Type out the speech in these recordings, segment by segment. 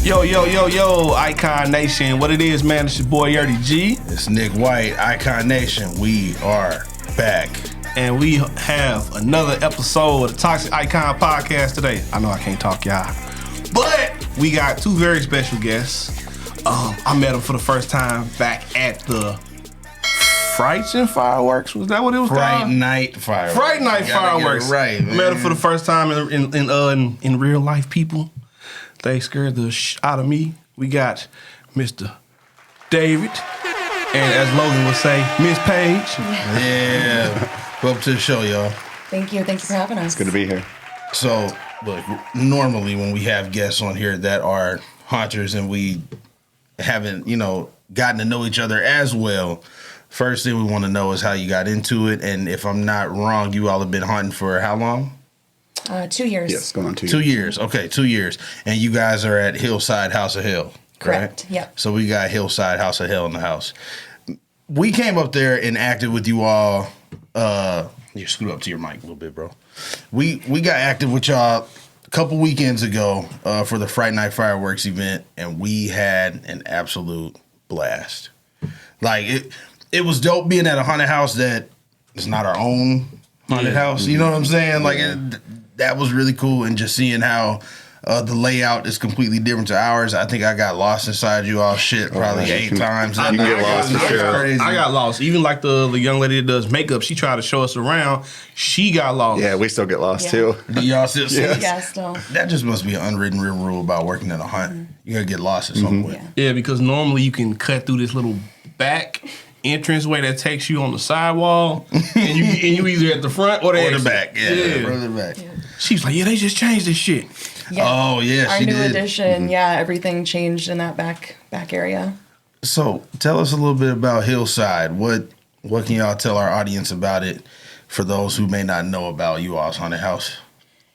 Yo, Icon Nation. What it is, man, it's your boy, Yerdy G. It's Nick White, Icon Nation. We are back. And we have another episode of the Toxic Icon Podcast today. I know I can't talk, y'all. But we got two very special guests. I met them for the first time back at the Frights and Fireworks. Was that what it was called? Fright Night Fireworks. Fright Night Fireworks. Right, man. Met them for the first time in real life, people. They scared the out of me. We got Mr. David, and as Logan would say, Miss Paige. Yeah. Welcome to the show, y'all. Thank you. Thanks for having us. It's good to be here. So, look, normally when we have guests on here that are haunters and we haven't, gotten to know each other as well, first thing we want to know is how you got into it. And if I'm not wrong, you all have been haunting for how long? 2 years. Yes, going on 2 years. 2 years. Okay, 2 years. And you guys are at Hillside Huse of Hell, Correct. right? Yep. So we got Hillside Huse of Hell in the house. We came up there and acted with you all. You scoot up to your mic a little bit, bro. We got active with y'all a couple weekends ago for the Fright Night Fireworks event, and we had an absolute blast. Like, it was dope being at a haunted house that is not our own haunted house. You know what I'm saying? Like, that was really cool, and just seeing how the layout is completely different to ours. I think I got lost inside you all shit probably 8 times. You can get lost for sure. I got lost. Even like the young lady that does makeup, she tried to show us around. She got lost. Yeah, we still get lost too. Do y'all still see us? Yeah, still. That just must be an unwritten rule about working at a hunt. You gotta get lost at some point. Yeah, because normally you can cut through this little back entranceway that takes you on the sidewall, and you either at the front or the back. Yeah, further back. Yeah. She was like, "Yeah, they just changed this shit." Yeah. Oh yeah, Our she new did. addition, everything changed in that back area. So tell us a little bit about Hillside. What can y'all tell our audience about it for those who may not know about you all's haunted house?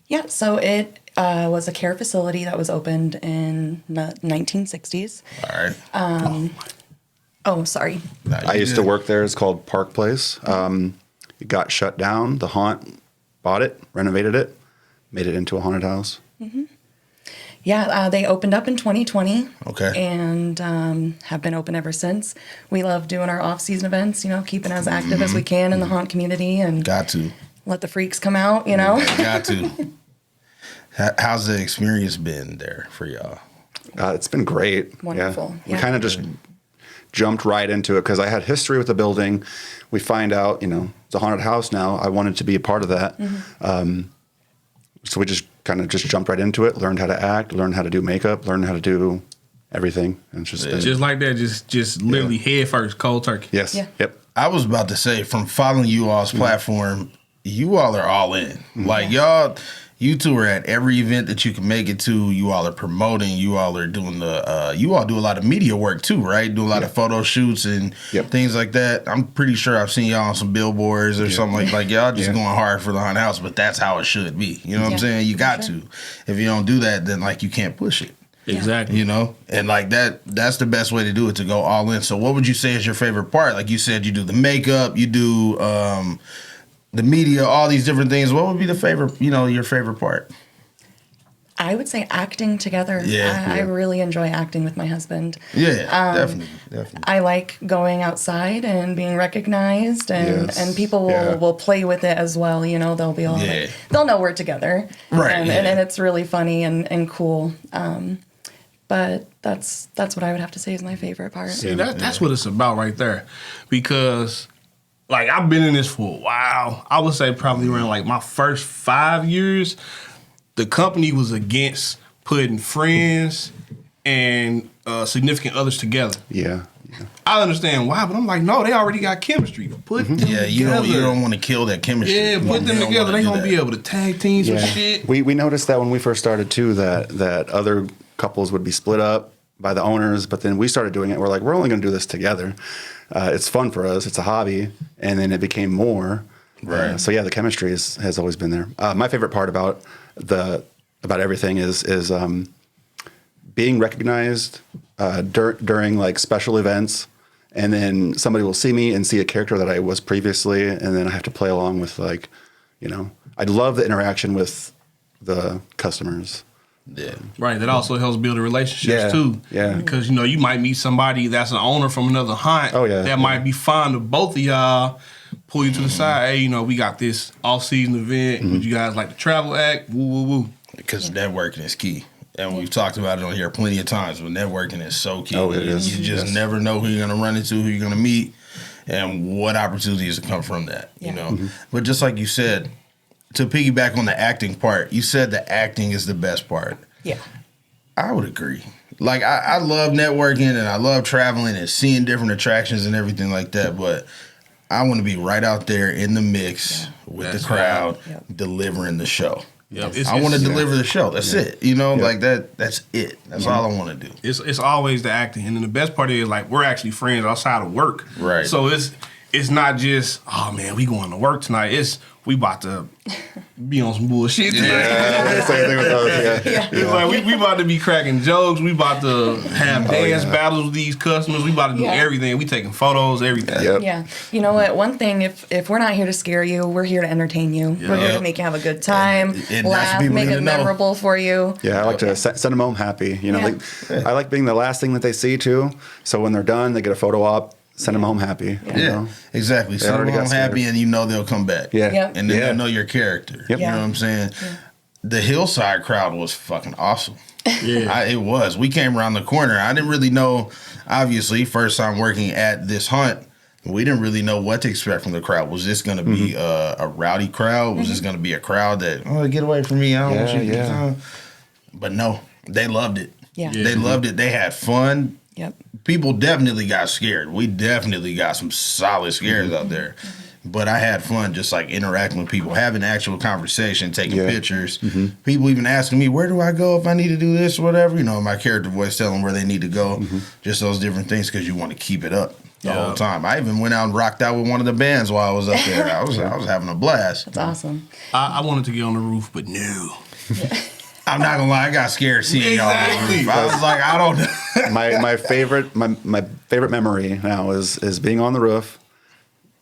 Yeah, so it was a care facility that was opened in the 1960s. All right. Oh, sorry. Nah, I you used good. to work there. It's called Park Place. It got shut down. The haunt bought it, renovated it, made it into a haunted house. Yeah, they opened up in 2020. Okay. And have been open ever since. We love doing our off-season events, keeping as active as we can in the haunt community and Got to. let the freaks come out, Got to. How's the experience been there for y'all? It's been great. Wonderful. We Yeah. kind of just jumped right into it because I had history with the building. We find out, it's a haunted house now. I wanted to be a part of that. So we just kind of jumped right into it, learned how to act, learned how to do makeup, learned how to do everything. And it's just Just like that, just literally head first, cold turkey. yes. Yeah. Yep. I was about to say, from following you all's platform, you all are all in. Like, you two are at every event that you can make it to. You all are promoting. You all are doing you all do a lot of media work too, right? Do a lot of photo shoots and things like that. I'm pretty sure I've seen y'all on some billboards or something like y'all just going hard for the haunted house, but that's how it should be. You know what I'm saying? You got to. If you don't do that, then you can't push it. Exactly. And that's the best way to do it, to go all in. So what would you say is your favorite part? Like you said, you do the makeup, you do the media, all these different things. What would be the favorite, your favorite part? I would say acting together. I really enjoy acting with my husband. Yeah, definitely. I like going outside and being recognized, and people will play with it as well. They'll be all like, they'll know we're together. Right. And it's really funny and cool. But that's what I would have to say is my favorite part. See, that's what it's about right there. Because, I've been in this for a while. I would say probably around, my first 5 years, the company was against putting friends and significant others together. Yeah. I understand why, but I'm like, no, they already got chemistry. Put them together. You don't want to kill that chemistry. Yeah, put them together. They gonna be able to tag teams and shit. We noticed that when we first started too, that other couples would be split up by the owners, but then we started doing it. We're like, we're only going to do this together. It's fun for us. It's a hobby, and then it became more. Right. So the chemistry has always been there. My favorite part about everything is being recognized during special events, and then somebody will see me and see a character that I was previously, and then I have to play along with I love the interaction with the customers. Yeah. Right. That also helps build relationships too. Yeah. Because you might meet somebody that's an owner from another hunt. Oh, yeah. That might be fond of both of y'all. Pull you to the side. Hey, we got this off-season event. Would you guys like to travel act? Woo, woo, woo. Because networking is key. And we've talked about it on here plenty of times, but networking is so key. Oh, it is. You just never know who you're going to run into, who you're going to meet, and what opportunities to come from that, But just like you said, to piggyback on the acting part, you said the acting is the best part. Yeah. I would agree. Like, I love networking and I love traveling and seeing different attractions and everything like that, but I want to be right out there in the mix with the crowd, delivering the show. Yep. I want to deliver the show. That's it. Like that. That's it. That's all I want to do. It's always the acting, and then the best part is like we're actually friends outside of work. Right. So it's not just man, we going to work tonight. It's we about to be on some bullshit tonight. Yeah, same thing with us. Yeah. It's like we about to be cracking jokes. We about to have dance battles with these customers. We about to do everything. We taking photos, everything. Yep. Yeah. You know what? One thing, if we're not here to scare you, we're here to entertain you. We're here to make you have a good time, And laugh, make it memorable for you. Yeah, I like to send them home happy. I like being the last thing that they see too. So when they're done, they get a photo op. Send them home happy. Yeah, exactly. Send them home happy, and they'll come back. Yeah. Yep. And then they'll know your character. Yep. You know what I'm saying? Yeah. The Hillside crowd was fucking awesome. Yeah. It was. We came around the corner. I didn't really know, obviously, first time working at this hunt, we didn't really know what to expect from the crowd. Was this going to be a rowdy crowd? Was this going to be a crowd that, get away from me, I don't want you to But no, they loved it. Yeah. They loved it. They had fun. Yep. People definitely got scared. We definitely got some solid scares out there. But I had fun just like interacting with people, having actual conversation, taking pictures. People even asking me, where do I go if I need to do this or whatever? My character voice telling them where they need to go. Just those different things because you want to keep it up the whole time. I even went out and rocked out with one of the bands while I was up there. I was having a blast. That's awesome. I wanted to get on the roof, but no. I'm not gonna lie, I got scared seeing y'all on the roof. I was like, I don't know. my favorite memory now is being on the roof,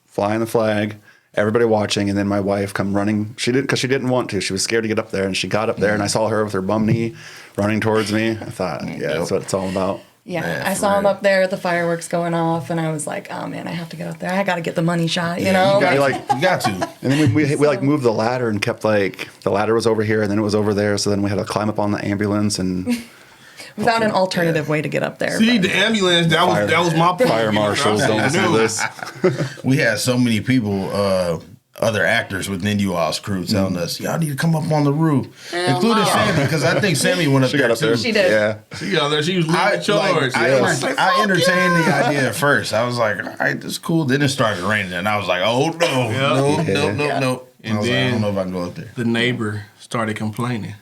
flying the flag, everybody watching, and then my wife come running. She didn't want to. She was scared to get up there, and she got up there, and I saw her with her bum knee running towards me. I thought, that's what it's all about. Yeah, Man, I saw him up there with the fireworks going off, and I was like, "Oh man, I have to get up there. I got to get the money shot." You know, you got to. And then we like moved the ladder and kept the ladder was over here, and then it was over there. So then we had to climb up on the ambulance and. We found an alternative way to get up there. See, the ambulance, that was my point. Fire marshals don't listen to this. We had so many people, other actors within you all's crew telling us, y'all need to come up on the roof. Including Sammy, because I think Sammy went up there too. She did. Yeah. She got there. She was leading charge. I entertained the idea at first. I was like, all right, this is cool. Then it started raining, and I was like, oh, no. And I then I don't know if I can go up there. the neighbor started complaining.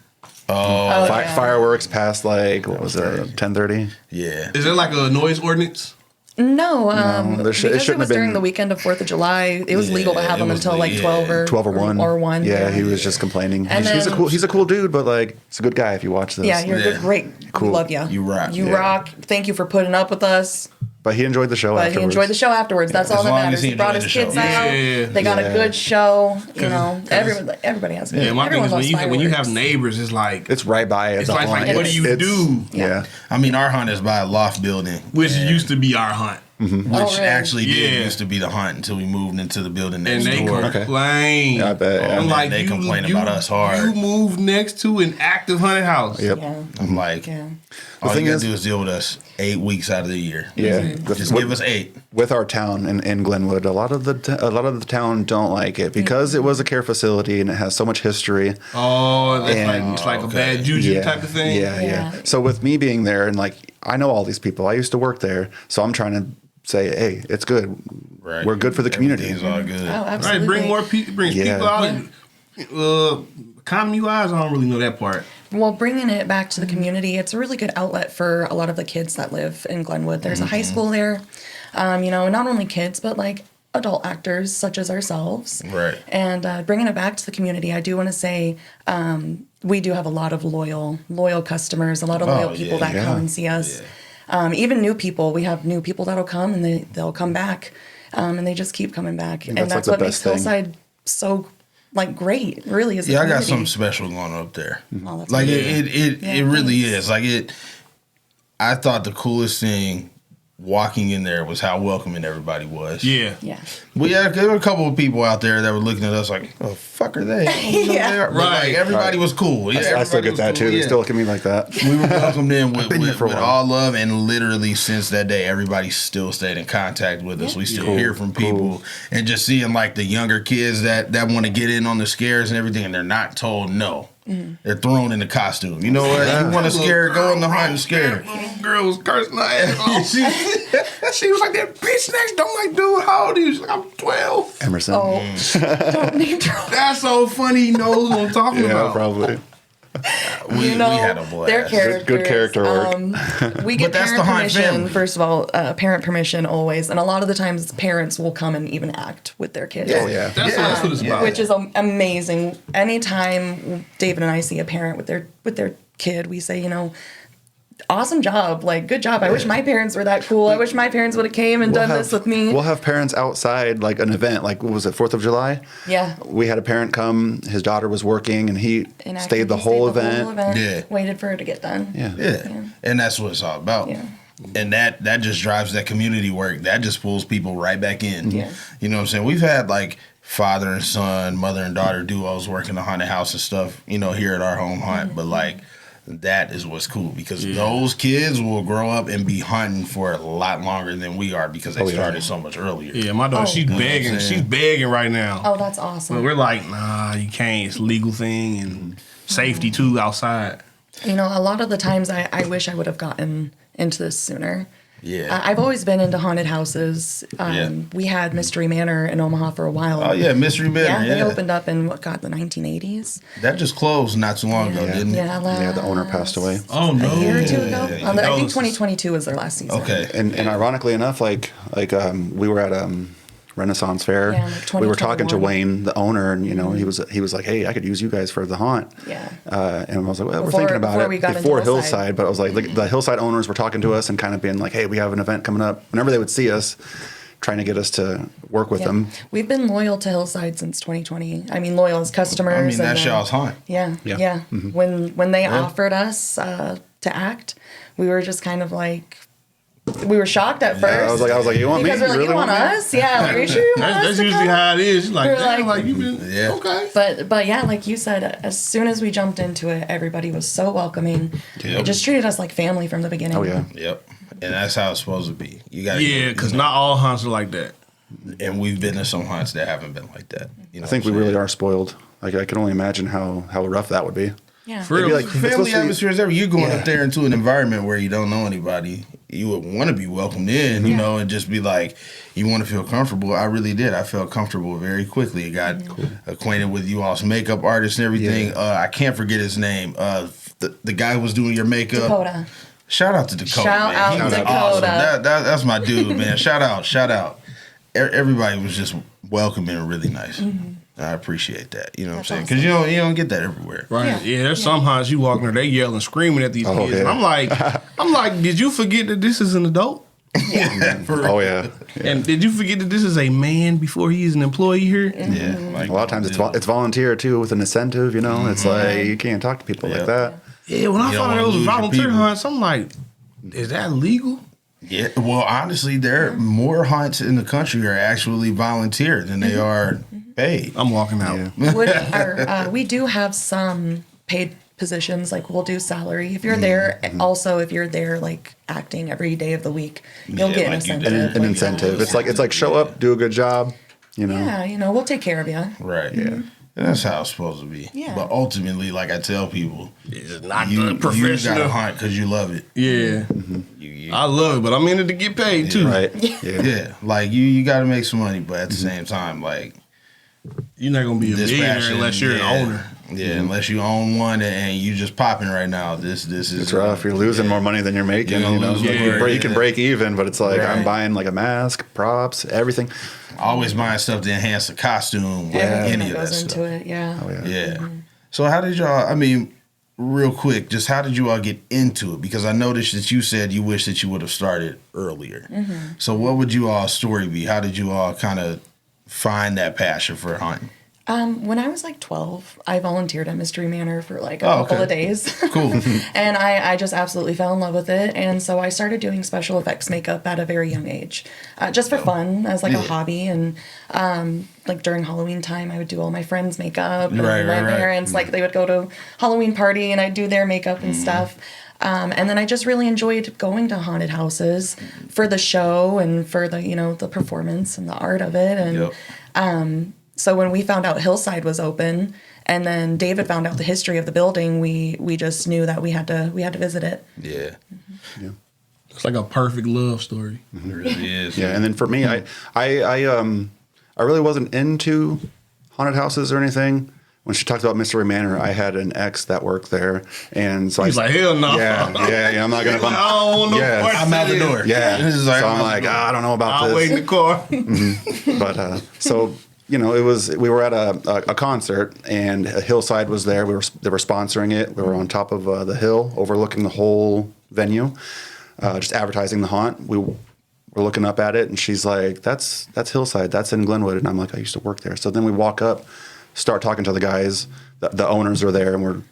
Fireworks past what was it, 10:30? Yeah. Is there like a noise ordinance? No, it because it shouldn't was have during been. the weekend of 4th of July. It was legal to have them until like 12 or 1. Or 1. Yeah, he was just complaining. And He's a cool dude, but he's a good guy if you watch this. Yeah, you're good, great. Cool. We love you. You rock. You rock. Thank you for putting up with us. But he enjoyed the show But afterwards. he enjoyed the show afterwards. That's all that long matters. as he He brought enjoyed his the kids show. out. Yeah. They got a good show. Everybody has. Yeah, my thing everyone is loves when you fireworks. have neighbors, it's like It's right by it. it's like what do you do? Yeah. I mean, our hunt is by a loft building. Which used to be our hunt. Which really? actually did Yeah. used to be the hunt until we moved into the building And next they door. complain. Yeah, I bet, yeah. I'm like, They complain about us hard. You moved next to an active haunted house. Yep. Yeah. I'm like, Yeah. all thing you is- gotta do is deal with us 8 weeks out of the year. Yeah. Just give us 8. With our town in Glenwood, a lot of the town don't like it because it was a care facility and it has so much history. Oh, that's And- it's like a okay. bad juju Yeah. type of thing. Yeah. So with me being there and I know all these people. I used to work there, so I'm trying to say, hey, it's good. Right. We're good for the community. Everything's all good. Oh, Right, absolutely. bring more people, people out. Economy wise, I don't really know that part. Well, bringing it back to the community, it's a really good outlet for a lot of the kids that live in Glenwood. There's a high school there. Not only kids, but adult actors such as ourselves. Right. And bringing it back to the community, I do want to say we do have a lot of loyal customers, a lot of loyal people that come and see us. Yeah. Even new people. We have new people that'll come and they'll come back, and they just keep coming back. And that's the what makes best thing. Hillside so like great. It really is. Yeah, I got something special going on up there. Oh, that's Like amazing. it really is. Like I thought the coolest thing walking in there was how welcoming everybody was. Yeah. Yeah. There were a couple of people out there that were looking at us like, "Oh, fuck are they?" Yeah. But, like, everybody was cool. Yeah, I still everybody get was that cool. too. They Yeah. still look at me like that. We were welcomed in with been here for a while. all love, and literally since that day, everybody still stayed in contact with us. We still hear from people, and just seeing like the younger kids that want to get in on the scares and everything, and they're not told no. They're thrown in the costume. You know what? You want to scare? Go in the hunt and scare. Little girl was cursing her ass off. She was like, that bitch next door. I'm like, dude, how old are you? She's like, I'm 12. Emerson. Oh, don't name drop. That's so funny. He knows what I'm talking yeah, about. probably. We had a blast. Their characters. Good character work. We get But that's parent the Hunt permission. family. First of all, parent permission always, and a lot of the times parents will come and even act with their kids. Oh, yeah. That's what it's about. Which is amazing. Anytime David and I see a parent with their kid, we say, awesome job, like good job. I wish my parents were that cool. I wish my parents would have came and done this with me. We'll have parents outside, like an event, like what was it, 4th of July? Yeah. We had a parent come, his daughter was working, and he And stayed the he whole event. Yeah. Waited for her to get done. Yeah. Yeah. And that's what it's all about. Yeah. And that just drives that community work. That just pulls people right back in. Yeah. You know what I'm saying? We've had like father and son, mother and daughter duos work in the haunted house and stuff, here at our home hunt. But like that is what's cool because those kids will grow up and be hunting for a lot longer than we are because they started so much earlier. Yeah, my daughter, she's begging. saying? She's begging right now. Oh, that's But awesome. we're like, nah, you can't. It's a legal thing and safety too outside. A lot of the times I wish I would have gotten into this sooner. Yeah. I've always been into haunted houses. We had Mystery Manor in Omaha for a while. Oh yeah, Mystery Manor. Yeah, Yeah, they opened up in the 1980s. That just closed not too long ago, didn't it? Yeah, The owner passed away. Oh no. a year or two ago. Yeah. I think 2022 was their last season. Okay. And ironically enough, we were at Renaissance Fair. Yeah, like we were talking to 2021. Wayne, the owner, and he was like, "Hey, I could use you guys for the haunt." Yeah. And I was like, "Well, Before- we're thinking about before we it got into before Hillside. Hillside." But I was like, the Hillside owners were talking to us and kind of being like, "Hey, we have an event coming up." Whenever they would see us, trying to get us to work with them. We've been loyal to Hillside since 2020. I mean, loyal as customers. I mean, that's and then- y'all's hunt. Yeah, Yeah. yeah. When they offered us to act, we were just kind of like, we were shocked at first. I was like, "You want because me? we're like, you want me?" us? Yeah, like, are you sure you want us That's to usually come? how it is. She's like, We're damn, like- like you been Yeah. okay. But yeah, like you said, as soon as we jumped into it, everybody was so welcoming. Yep. They just treated us like family from the beginning. Oh yeah. Yep. And that's how it's supposed to be. You got Yeah, because not all hunts are like that. and we've been to some hunts that haven't been like that. You know I think we really are spoiled. Like I can only imagine how rough that would be. Yeah. For real. It'd be like- family Especially- atmosphere is everything. You're going Yeah. up there into an environment where you don't know anybody. You would want to be welcomed in, you know, and just be like, you want to feel comfortable. I really did. I felt comfortable very quickly. I got acquainted with you all's makeup artist and everything. I can't forget his name. The guy who was doing your makeup. Dakota. Shout out to Dakota. Shout man. out He was Dakota. awesome. That's my dude, man. Shout out. Everybody was just welcoming and really nice. I appreciate that. You know what I'm saying? Because you don't get that everywhere. Right. Yeah. Yeah, there's some hunts you walk in there, they yelling, screaming at these Oh, kids. And yeah. I'm like, did you forget that this is an adult? Oh yeah. And did you forget that this is a man before he is an employee here? Yeah. Like, A lot of times it's volunteer too with an incentive. It's like you can't talk to people like that. Yeah, when I You found out don't it was lose your volunteer people. hunts, I'm like, is that legal? Yeah. Well, honestly, there more hunts in the country are actually volunteer than they are paid. I'm walking out. Yeah. We do have some paid positions, like we'll do salary. If you're there, also if you're there like acting every day of the week, you'll Yeah, get an like you incentive. did. An incentive. It's like show up, do a good job. Yeah, we'll take care of you. Right. Yeah. And that's how it's supposed to be. Yeah. But ultimately, like I tell people, It's not you good professional. got to hunt because you love it. Yeah. You, I love it, but I'm in it to get paid too. Right. yeah. Like you got to make some money, but at the same time, like You're not gonna be a millionaire dispatching, unless you're an owner. Yeah, unless you own one and you just popping right now. This is It's rough. You're losing more money than you're making. You're gonna lose more, You can break even, but it's like Right. I'm buying like a mask, props, everything. always buying stuff to enhance the costume. Everything Any that of that goes into stuff. it, yeah. Oh yeah. Yeah. So how did y'all? I mean, real quick, just how did you all get into it? Because I noticed that you said you wish that you would have started earlier. So what would you all's story be? How did you all kind of find that passion for hunting? When I was like 12, I volunteered at Mystery Manor for like a couple of days. Cool. And I just absolutely fell in love with it. And so I started doing special effects makeup at a very young age, just for fun, as like a hobby. And like during Halloween time, I would do all my friends' makeup. And my parents, like they would go to Halloween party and I'd do their makeup and stuff. And then I just really enjoyed going to haunted houses for the show and for the, the performance and the art of it. And so when we found out Hillside was open, and then David found out the history of the building, we just knew that we had to visit it. Yeah. Yeah. It's like a perfect love story. It really is. Yeah, and then for me, I really wasn't into haunted houses or anything. When she talked about Mystery Manor, I had an ex that worked there, and so he's like, hell no. Yeah, I'm not gonna. I don't want no parts I'm out the door. Yeah, so I'm like, I don't know about I'll this. wait in the car. But so we were at a concert, and Hillside was there. They were sponsoring it. We were on top of the hill, overlooking the whole venue, just advertising the haunt. We were looking up at it, and she's like, "That's Hillside. That's in Glenwood." And I'm like, "I used to work there." So then we walk up, start talking to the guys. The owners are there, and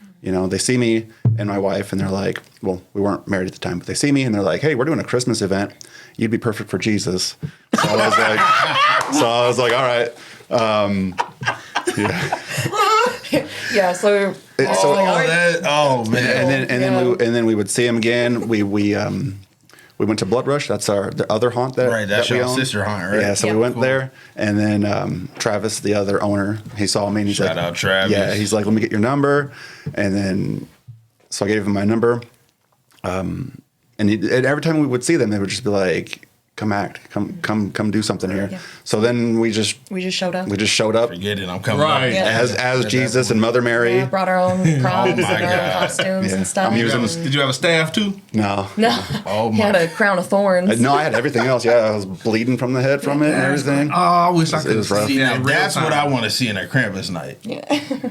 they see me and my wife, and they're like, well, we weren't married at the time, but they see me and they're like, "Hey, we're doing a Christmas event. You'd be perfect for Jesus." So I was like, all right. Yeah. So. Man. And then we would see him again. We went to Blood Rush. That's the other haunt that that's we your own. sister haunt, right? Yeah, so we went there, and then Travis, the other owner, he saw me and he's Shout like, out Travis. Yeah, he's like, "Let me get your number," and then so I gave him my number, and every time we would see them, they would just be like, "Come act, come do something here." Yeah. So then we just showed up. Forget it, I'm coming Right. up. as Jesus and Mother Mary. Yeah, brought our own props and our own God. costumes Yeah. and stuff. Did you have a staff too? No. No. Oh He my. had a crown of thorns. No, I had everything else. Yeah, I was bleeding from the head from it and everything. Oh, I wish I It could was rough. See, now in real that's what time. I want to see in a Krampus night. Yeah.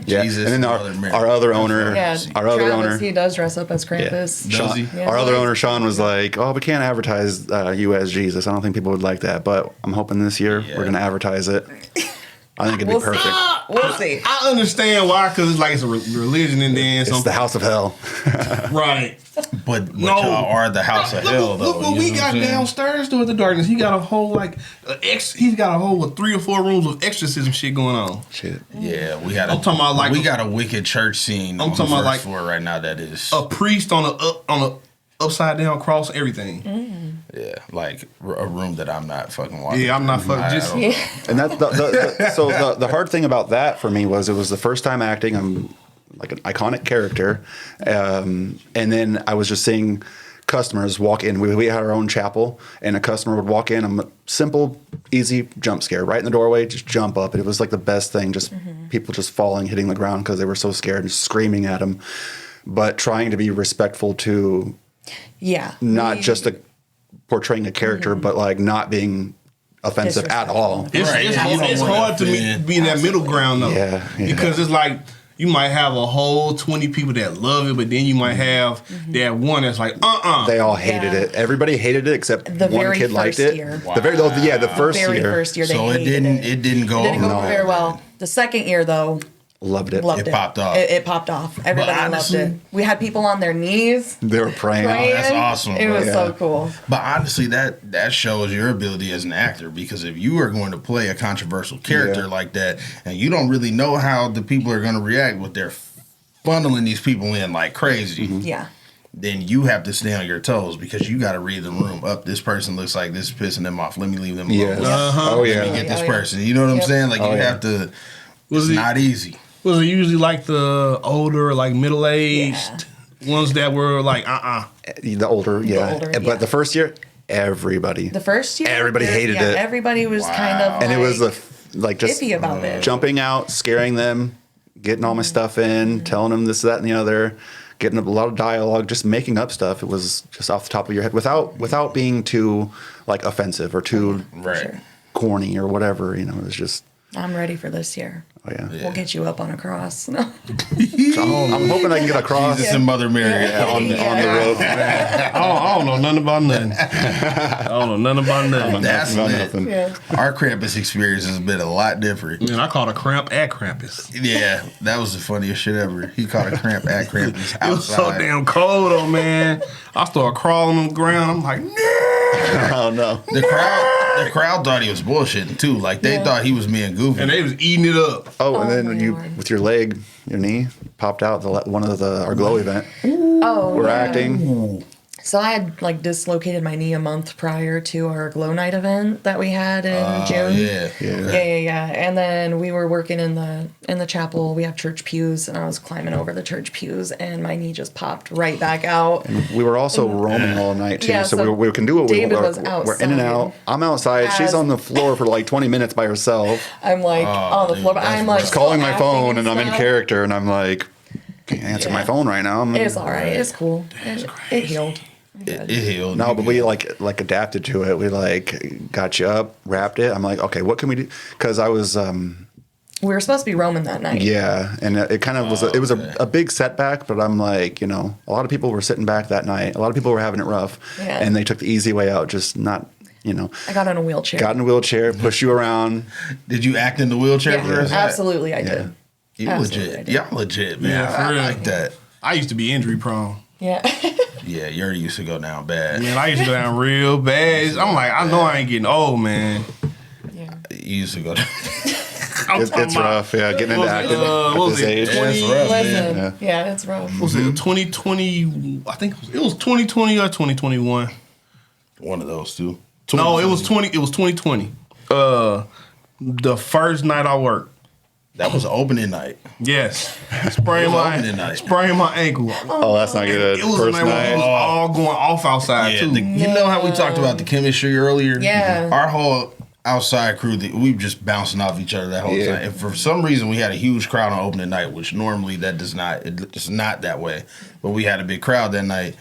Yeah, Jesus and then and Mother Mary. our other owner, Yeah. Travis, he does dress up as Krampus. Does Sean, he? Yeah. our other owner Sean was like, "Oh, we can't advertise you as Jesus. I don't think people would like that, but I'm hoping this year we're going to advertise it. I think it'd be We'll see. perfect. We'll see. I understand why, because it's like it's a religion and then It's something. the House of Hell." Right. But No. y'all are the house of hell, though. Look what you we know got I'm saying? downstairs though at the darkness. He got a whole he's got a whole 3 or 4 rooms of exorcism shit going on. Shit. Yeah, we got. I'm talking about we got a wicked church scene. I'm on talking the about first floor right now. That is A priest on a upside down cross, everything. yeah, like a room that I'm not fucking walking. Yeah, I'm not through. fucking just. Yeah. And that's the hard thing about that for me was it was the first time acting. I'm like an iconic character, and then I was just seeing customers walk in. We had our own chapel, and a customer would walk in. A simple, easy jump scare right in the doorway. Just jump up, and it was like the best thing. Just people just falling, hitting the ground because they were so scared and screaming at him. But trying to be respectful to Yeah. not just portraying a character, but like not being offensive at all. It's, Right, it's, yeah, you don't it's wanna hard to offend. be in that middle ground though. Yeah, yeah. Because it's like you might have a whole 20 people that love it, but then you might have that one that's like, They all hated Yeah. it. Everybody hated it except The one very kid liked first it. year. The first Very year. first year they So it hated didn't. it. It didn't go. Didn't go over. very well. The second year though, Loved it. loved it. popped off. It popped off. Everybody honestly- loved it. We had people on their knees They were praying. praying. that's awesome, It bro. was Yeah. so cool. But honestly, that shows your ability as an actor, because if you are going to play a controversial character Yeah. like that, and you don't really know how the people are going to react with their funneling these people in like crazy, Yeah. then you have to stay on your toes because you got to read the room up. This person looks like this is pissing them off. Let me leave them alone. Yes. Uh-huh. Oh Let me yeah. get this Oh, yeah. person. You know what I'm Yep. saying? Like Oh, you yeah. have to. Was It's it- not easy. Was it usually like the older, like middle aged ones that were like, The older, yeah. older, But yeah. the first year, everybody. The first year, Everybody hated it. Everybody was kind of And it was like, like just iffy about it. jumping out, scaring them, getting all my stuff in, telling them this, that, and the other, getting a lot of dialogue, just making up stuff. It was just off the top of your head without being too like offensive or too Right. Sure. corny or whatever. You know, it was just I'm ready for this year. Oh yeah. We'll get you up on a cross. No. I'm hoping I can get across Jesus and Mother Mary on the road. I don't know nothing about nothing. I don't know nothing about nothing. That's lit. Nothing. Yeah. Our Krampus experience has been a lot different. Man, I caught a cramp at Krampus. Yeah, that was the funniest shit ever. He caught a cramp at Krampus outside. It was so damn cold though, man. I started crawling on the ground. I'm like, no. Oh no. The crowd thought he was bullshitting too. Like they thought he was being goofy. And they was eating it up. Oh, and then my when you Lord. with your leg, your knee popped out one of our glow event. Oh, We're yeah. acting. So I had like dislocated my knee a month prior to our glow night event that we had in June. Yeah. Yeah. And then we were working in the chapel. We have church pews, and I was climbing over the church pews, and my knee just popped right back out. We were also roaming all night too, Yeah, so so we can do what David we was want. We're in and outside. out. I'm outside. She's As- on the floor for like 20 minutes by herself. I'm like on the dude, floor, but that's I'm like rough. still Calling my acting phone, and I'm in stuff. character, and I'm like, can't answer my phone right now. It's all right. It's cool. It healed. It healed. No, but we like adapted to it. We like got you up, wrapped it. I'm like, okay, what can we do? Because I was, We were supposed to be roaming that night. yeah, and it kind of was. It was a big setback, but I'm like, a lot of people were sitting back that night. A lot of people were having it rough, Yeah. and they took the easy way out, just not, I got in a wheelchair. got in a wheelchair, push you around. Did you act in the wheelchair for us? Absolutely, I did. You Absolutely, I legit. did. Y'all legit, man. Yeah, for I real. like that. I used to be injury prone. Yeah. Yeah, you already used to go down bad. Man, I used to go down real bad. I'm like, I know I ain't getting old, man. Yeah. You used to go down. It's rough, yeah. Getting into acting what at was this it, age. 20? That's rough, Listen, man. yeah, it's rough. What was it, 2020? I think it was 2020 or 2021. One of those two. No, it was 20. It was 2020. The first night I worked. That was opening night. Yes, sprained opening night. my ankle. Oh, that's not good. It was First the night when it was night. all going off outside Yeah, too. you know how we talked about the chemistry earlier? Yeah. Our whole outside crew, we were just bouncing off each other that whole Yeah. time. And for some reason, we had a huge crowd on opening night, which normally it's not that way. But we had a big crowd that night.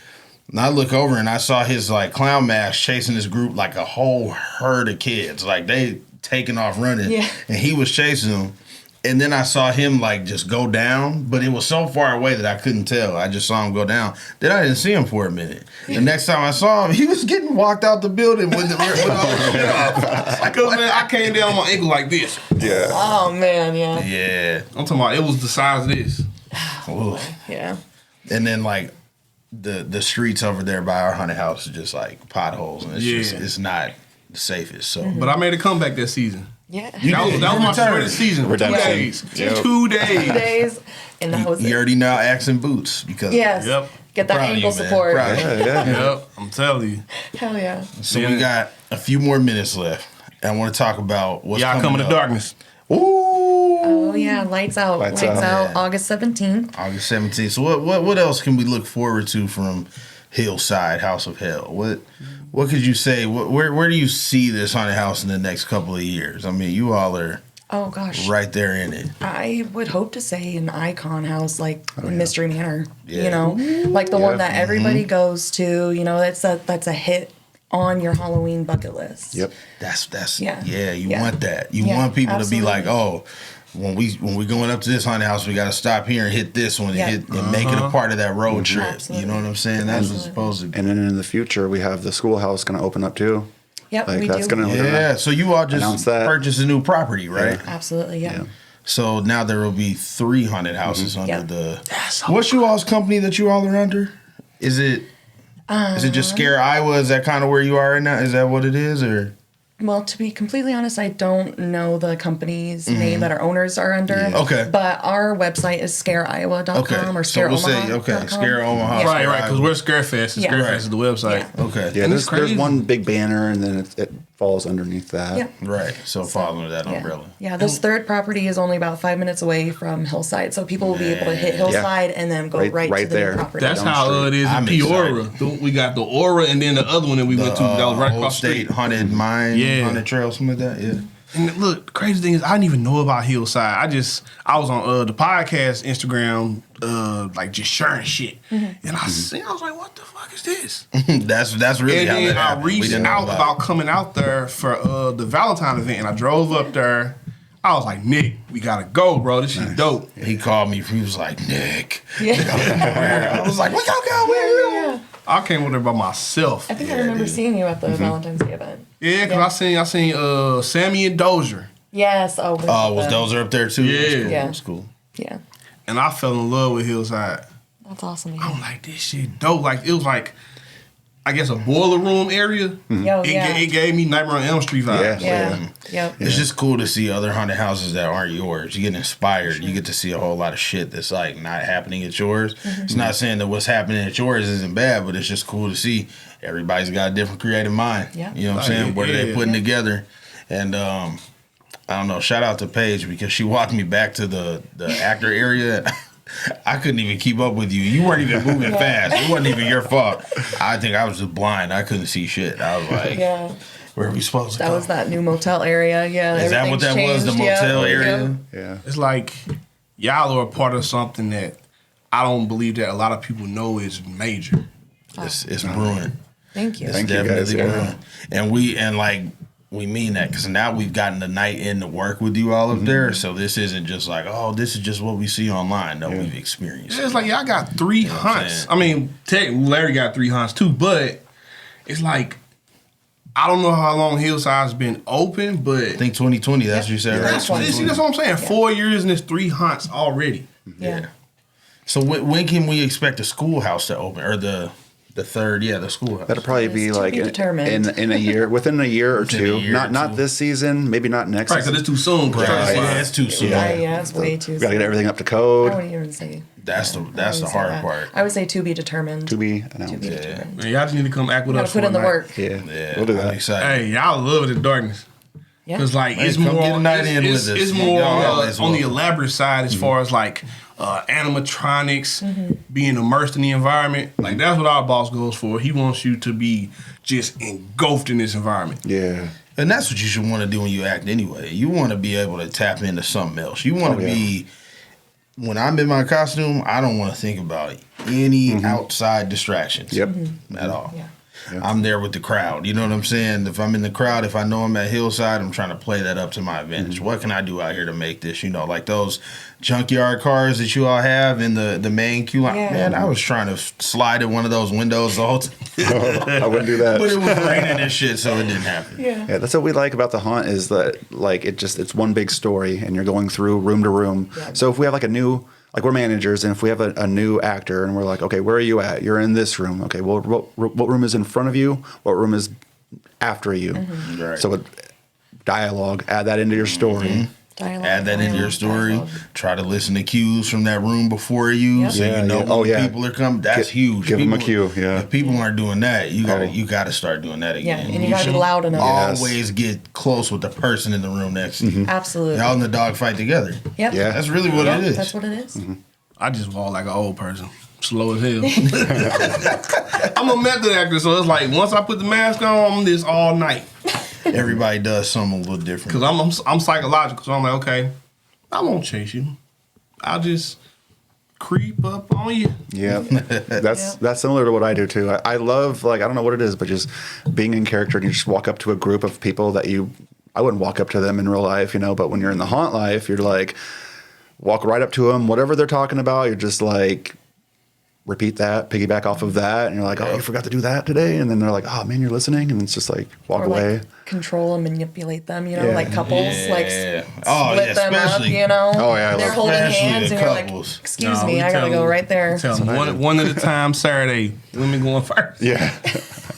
And I look over and I saw his like clown mask chasing this group like a whole herd of kids. Like they taking off running. Yeah. And he was chasing them. And then I saw him like just go down, but it was so far away that I couldn't tell. I just saw him go down. Then I didn't see him for a minute. The next time I saw him, he was getting walked out the building with all the shit off. Because man, I came down on my ankle like this. Yeah. Oh man, yeah. Yeah. I'm talking about it was the size of this. Ooh. Yeah. And then like the streets over there by our haunted house are just like potholes, and it's not the safest. So, But I made a comeback that season. Yeah. That was my returned. shortest season. 2 Redemption. days. Yep. 2 days. Days, and that was you it. already know Axe Boots because Yes. Yep. Get that Proud of ankle you, man. support. Proud of you. Yeah. Yep. I'm telling you. Hell yeah. So Yeah. we got a few more minutes left. And I want to talk about what's Y'all coming coming to up. darkness. Ooh. Oh yeah, lights out. Lights Lights out. out. Yeah. August 17th. August 17th. So what else can we look forward to from Hillside House of Hell? What could you say? Where do you see this haunted house in the next couple of years? I mean, you all are Oh gosh. right there in it. I would hope to say an icon house like Mystery Manor. Yeah. You know, like the Yeah. one that everybody goes to. You know, that's a hit on your Halloween bucket list. Yep. That's Yeah. you Yeah. want that. You Yeah, want people to be absolutely. like, oh, when we going up to this haunted house, we got to stop here and hit this one Yeah. and make it a part of that road trip. Absolutely. You know what I'm saying? That's what's Absolutely. supposed to be. And then in the future, we have the schoolhouse going to open up too. Yep, Like we that's do. going to Yeah. So you all Announce just that. purchased a new property, right? Absolutely, yeah. Yeah. So now there will be 3 haunted houses under Yeah. the. What's you all's company that you all are under? Is it just Scare Iowa? Is that kind of where you are right now? Is that what it is, or? Well, to be completely honest, I don't know the company's name that our owners are under. Yeah. Okay. But our website is scareiowa.com Okay. or So we'll say scareomaha.com. Scare Omaha. Yeah. Right, because we're Scarefest. And Yeah. Scarefest is the website. Yeah. Okay. Yeah, And it's there's crazy. one big banner, and then it falls underneath that. Yeah. Right. So fall under that Yeah. umbrella. Yeah, this third property is only about 5 minutes away from Hillside, so people will be able to hit Hillside and then go right Right to the there. new property. That's Down the how street. it is in I'm Peoria. excited. We got the Aura and then the other one that we went to that was right Old across the State street. Haunted Mine, Yeah. Haunted Trail, something like that. Yeah. And look, the crazy thing is I didn't even know about Hillside. I was on the podcast Instagram, like just sharing shit. Mm-hmm. And I was like, what the fuck is this? That's really And how then that I happened. We reached didn't know out about coming out there for the Valentine event, and I drove up there. I was like, Nick, we gotta go, bro. This shit dope. He called me. He was like, Nick. Yeah. I was like, we gotta go. Yeah. I came over there by myself. I think I remember seeing you at the Valentine's Day event. Yeah, because I seen Sammy and Dozier. Yes. Oh, Was Dozer up there too? Yeah. Yeah. That's cool. Yeah. And I fell in love with Hillside. That's awesome. to I'm hear. like, this shit dope. Like, it was like, I guess a boiler room area. Yo, It gave me Nightmare on Elm Street vibes. Yeah. Yep. It's just cool to see other haunted houses that aren't yours. You get inspired. You get to see a whole lot of shit that's like not happening at yours. It's not saying that what's happening at yours isn't bad, but it's just cool to see everybody's got a different creative mind. Yeah. You know what I'm saying? What are they putting together? And I don't know. Shout out to Paige because she walked me back to the actor area. I couldn't even keep up with you. You weren't even moving fast. It wasn't even your fault. I think I was just blind. I couldn't see shit. I was like, where are we supposed to go? That was that new motel area. Yeah. Is that what that was? The motel area? Yeah. It's like, y'all are a part of something that I don't believe that a lot of people know is major. It's brewing. Thank you. It's Thank you, definitely guys. brewing. And we mean that because now we've gotten the night in to work with you all up there. So this isn't just like, oh, this is just what we see online. No, we've experienced It's like, y'all got 3 hunts. I mean, Larry got 3 hunts too, but it's like, I don't know how long Hillside's been open, but I think 2020, that's what you said, right? that's what I'm saying. 4 years and it's 3 hunts already. Yeah. So when can we expect the schoolhouse to open? Or the third, the schoolhouse? That'll probably be It's to like be determined. in a year, within a year or Within a two. year or Not two. this season, maybe not next Right, because season. it's too soon. Yeah, it's too soon. Yeah, it's way too We gotta soon. get everything up to I code. wouldn't even say. That's the I wouldn't say hard that. part. I would say to be determined. To be To announced. be determined. Man, y'all just need to come act with You us gotta put for in the a night. work. Yeah, Yeah, we'll do I'm that. excited. Hey, y'all love the darkness. Yeah. Because like Man, it's come more get a night in it's, with us. it's more Y'all always on the welcome. elaborate side as far as like animatronics, being immersed in the environment. Like that's what our boss goes for. He wants you to be just engulfed in this environment. Yeah. And that's what you should want to do when you act anyway. You want to be able to tap into something else. You want to be, when I'm in my costume, I don't want to think about any outside distractions. Yep. At all. Yeah. I'm there with the crowd. You know what I'm saying? If I'm in the crowd, if I know I'm at Hillside, I'm trying to play that up to my advantage. What can I do out here to make this? You know, like those junkyard cars that you all have in the main queue line. Yeah. Man, I was trying to slide in one of those windows the whole time. I wouldn't do that. But it was raining and shit, so it didn't happen. Yeah. Yeah, that's what we like about the haunt is that like it's one big story and you're going through room to room. Yeah. So if we have like a new we're managers and if we have a new actor and we're like, okay, where are you at? You're in this room. Okay, well, what room is in front of you? What room is after you? Right. So dialogue, add that into your story. Dialogue, Add that into your story. dialogue. Try to listen to cues from that room before you, Yep. so Yeah, you know yeah. Oh, when yeah. people are coming. That's huge. give 'em a People- cue, yeah. If people aren't doing that, you gotta start doing that Yeah, again. and you gotta be should loud enough. Yes. Always get close with the person in the room next to you. Absolutely. Y'all in the dog fight together. Yep. Yeah. That's really what it is. That's what it is. I just walk like an old person, slow as hell. I'm a method actor, so it's like once I put the mask on, I'm this all night. Everybody does something a little different. Because I'm psychological, so I'm like, okay, I won't chase you. I'll just creep up on you. Yeah, that's similar to what I do too. I love I don't know what it is, but just being in character and you just walk up to a group of people that I wouldn't walk up to them in real life, but when you're in the haunt life, you're like walk right up to them, whatever they're talking about, you're just like repeat that, piggyback off of that, and you're like, oh, you forgot to do that today, and then they're like, oh man, you're listening, and it's just like walk Or away. like control and manipulate them, Yeah. like couples, like Yeah. split them up, especially. Oh, yeah, I They're love holding Especially hands the and you're like, couples. excuse No, me, we I gotta tell go them- right there. Tell them one at a time Saturday. Women going first. Yeah.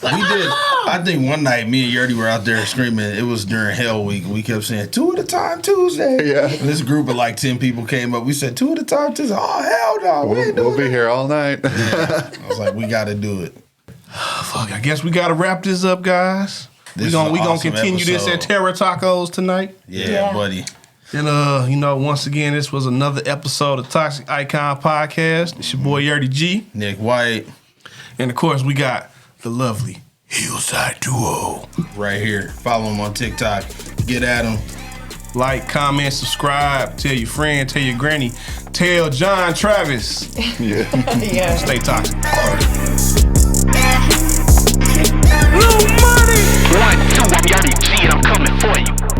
We did. I think one night me and Yurdy were out there screaming. It was during Hell Week. We kept saying 2 at a time Tuesday. Yeah. And this group of like 10 people came up. We said 2 at a time Tuesday. Oh hell no, we ain't doing We'll be here all night. that. I was like, we got to do it. Fuck, I guess we gotta wrap this up, guys. This We is an gonna awesome continue this episode. at Terra Tacos tonight. Yeah, buddy. And once again, this was another episode of Toxic Icon Podcast. It's your boy Yurdy G. Nick White And of course we got the lovely Hillside Duo. right here. Follow him on TikTok. Get at him. Like, comment, subscribe, tell your friend, tell your granny, tell John Travis. Yeah. Yeah. Stay toxic. Little money. 1, 2, I'm Yurdy G and I'm coming for you.